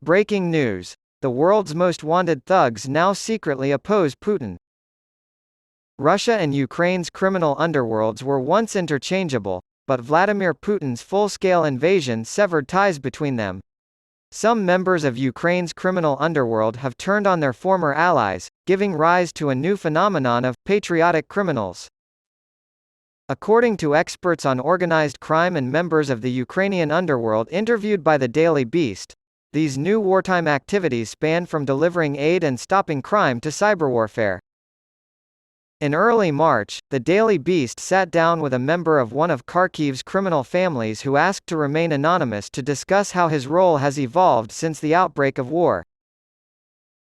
Breaking news. The world's most wanted thugs now secretly oppose Putin. Russia and Ukraine's criminal underworlds were once interchangeable, but Vladimir Putin's full-scale invasion severed ties between them. Some members of Ukraine's criminal underworld have turned on their former allies, giving rise to a new phenomenon of patriotic criminals. According to experts on organized crime and members of the Ukrainian underworld interviewed by the Daily Beast, these new wartime activities span from delivering aid and stopping crime to cyberwarfare. In early March, the Daily Beast sat down with a member of one of Kharkiv's criminal families who asked to remain anonymous to discuss how his role has evolved since the outbreak of war.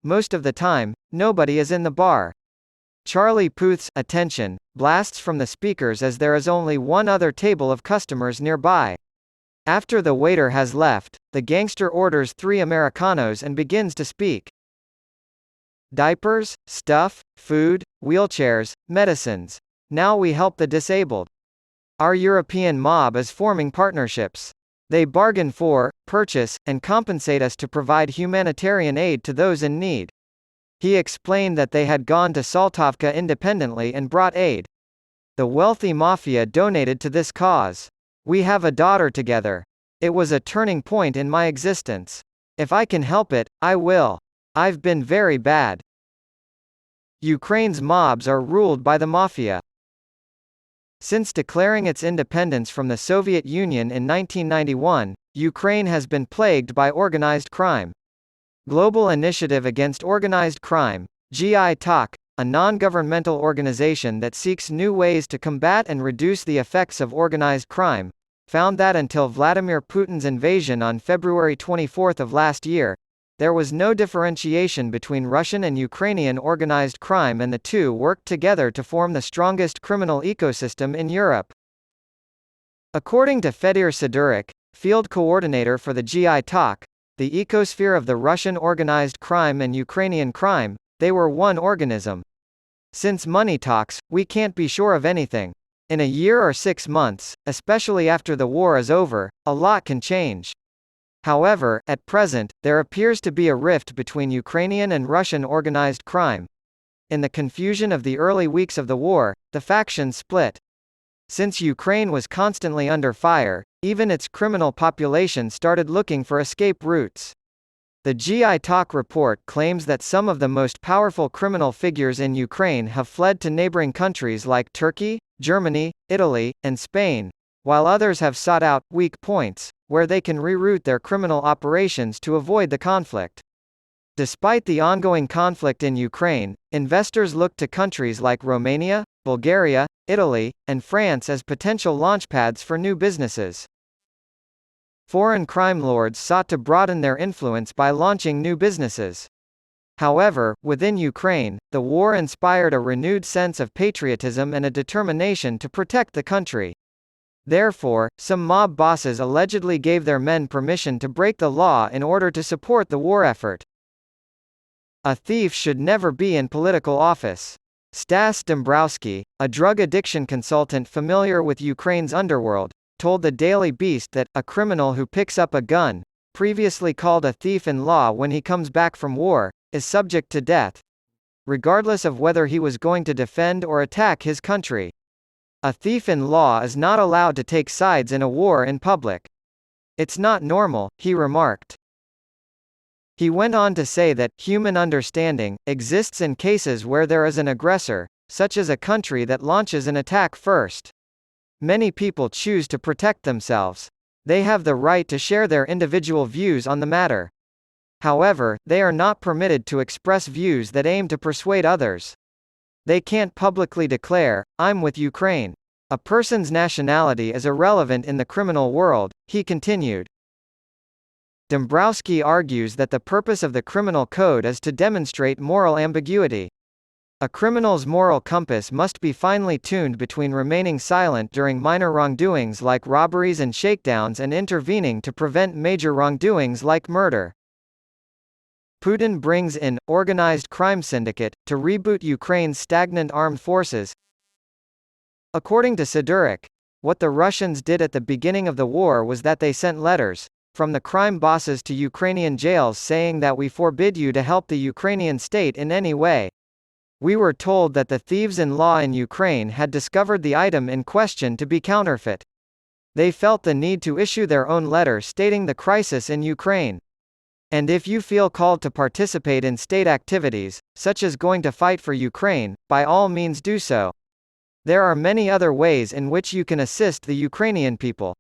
Most of the time, nobody is in the bar. Charlie Puth's attention blasts from the speakers as there is only one other table of customers nearby. After the waiter has left, the gangster orders 3 Americanos and begins to speak. Diapers, stuff, food, wheelchairs, medicines. Now we help the disabled. Our European mob is forming partnerships. They bargain for, purchase, and compensate us to provide humanitarian aid to those in need. He explained that they had gone to Saltovka independently and brought aid. The wealthy mafia donated to this cause. We have a daughter together. It was a turning point in my existence. If I can help it, I will. I've been very bad. Ukraine's mobs are ruled by the mafia. Since declaring its independence from the Soviet Union in 1991, Ukraine has been plagued by organized crime. Global Initiative Against Organized Crime, GI-TOC, a non-governmental organization that seeks new ways to combat and reduce the effects of organized crime, found that until Vladimir Putin's invasion on February 24 of last year, there was no differentiation between Russian and Ukrainian organized crime, and the two worked together to form the strongest criminal ecosystem in Europe. According to Fedir Sidurik, field coordinator for the GI-TOC, the ecosphere of the Russian organized crime and Ukrainian crime, they were one organism. Since money talks, we can't be sure of anything. In a year or 6 months, especially after the war is over, a lot can change. However, at present, there appears to be a rift between Ukrainian and Russian organized crime. In the confusion of the early weeks of the war, the factions split. Since Ukraine was constantly under fire, even its criminal population started looking for escape routes. The GI-TOC report claims that some of the most powerful criminal figures in Ukraine have fled to neighboring countries like Turkey, Germany, Italy, and Spain, while others have sought out weak points, where they can reroute their criminal operations to avoid the conflict. Despite the ongoing conflict in Ukraine, investors look to countries like Romania, Bulgaria, Italy, and France as potential launchpads for new businesses. Foreign crime lords sought to broaden their influence by launching new businesses. However, within Ukraine, the war inspired a renewed sense of patriotism and a determination to protect the country. Therefore, some mob bosses allegedly gave their men permission to break the law in order to support the war effort. A thief should never be in political office. Stas Dombrowski, a drug addiction consultant familiar with Ukraine's underworld, told the Daily Beast that a criminal who picks up a gun, previously called a thief-in-law when he comes back from war, is subject to death, regardless of whether he was going to defend or attack his country. A thief-in-law is not allowed to take sides in a war in public. It's not normal, he remarked. He went on to say that human understanding exists in cases where there is an aggressor, such as a country that launches an attack first. Many people choose to protect themselves. They have the right to share their individual views on the matter. However, they are not permitted to express views that aim to persuade others. They can't publicly declare, "I'm with Ukraine." A person's nationality is irrelevant in the criminal world, he continued. Dombrowski argues that the purpose of the criminal code is to demonstrate moral ambiguity. A criminal's moral compass must be finely tuned between remaining silent during minor wrongdoings like robberies and shakedowns and intervening to prevent major wrongdoings like murder. Putin brings in organized crime syndicate to reboot Ukraine's stagnant armed forces. According to Sidurik, what the Russians did at the beginning of the war was that they sent letters from the crime bosses to Ukrainian jails, saying that we forbid you to help the Ukrainian state in any way. We were told that the thieves-in-law in Ukraine had discovered the item in question to be counterfeit. They felt the need to issue their own letter stating the crisis in Ukraine. And if you feel called to participate in state activities, such as going to fight for Ukraine, by all means do so. There are many other ways in which you can assist the Ukrainian people.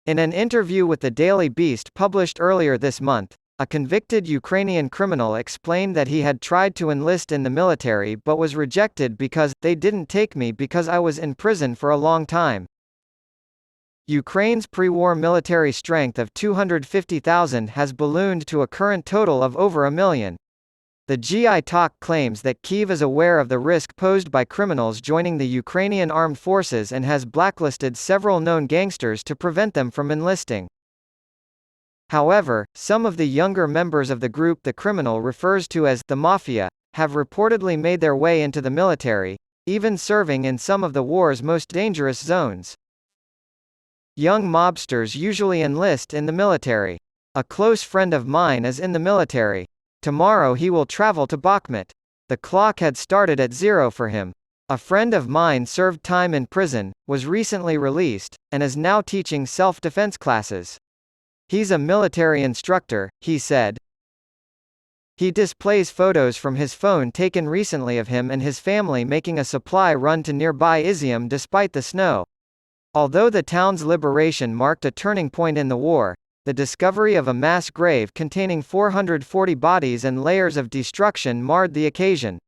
In an interview with the Daily Beast published earlier this month, a convicted Ukrainian criminal explained that he had tried to enlist in the military but was rejected because they didn't take me because I was in prison for a long time. Ukraine's pre-war military strength of 250,000 has ballooned to a current total of over 1 million. The GI talk claims that Kyiv is aware of the risk posed by criminals joining the Ukrainian armed forces and has blacklisted several known gangsters to prevent them from enlisting. However, some of the younger members of the group the criminal refers to as the Mafia have reportedly made their way into the military, even serving in some of the war's most dangerous zones. Young mobsters usually enlist in the military. A close friend of mine is in the military. Tomorrow he will travel to Bakhmut. The clock had started at 0 for him. A friend of mine served time in prison, was recently released, and is now teaching self-defense classes. He's a military instructor, he said. He displays photos from his phone taken recently of him and his family making a supply run to nearby Izium despite the snow. Although the town's liberation marked a turning point in the war, the discovery of a mass grave containing 440 bodies and layers of destruction marred the occasion.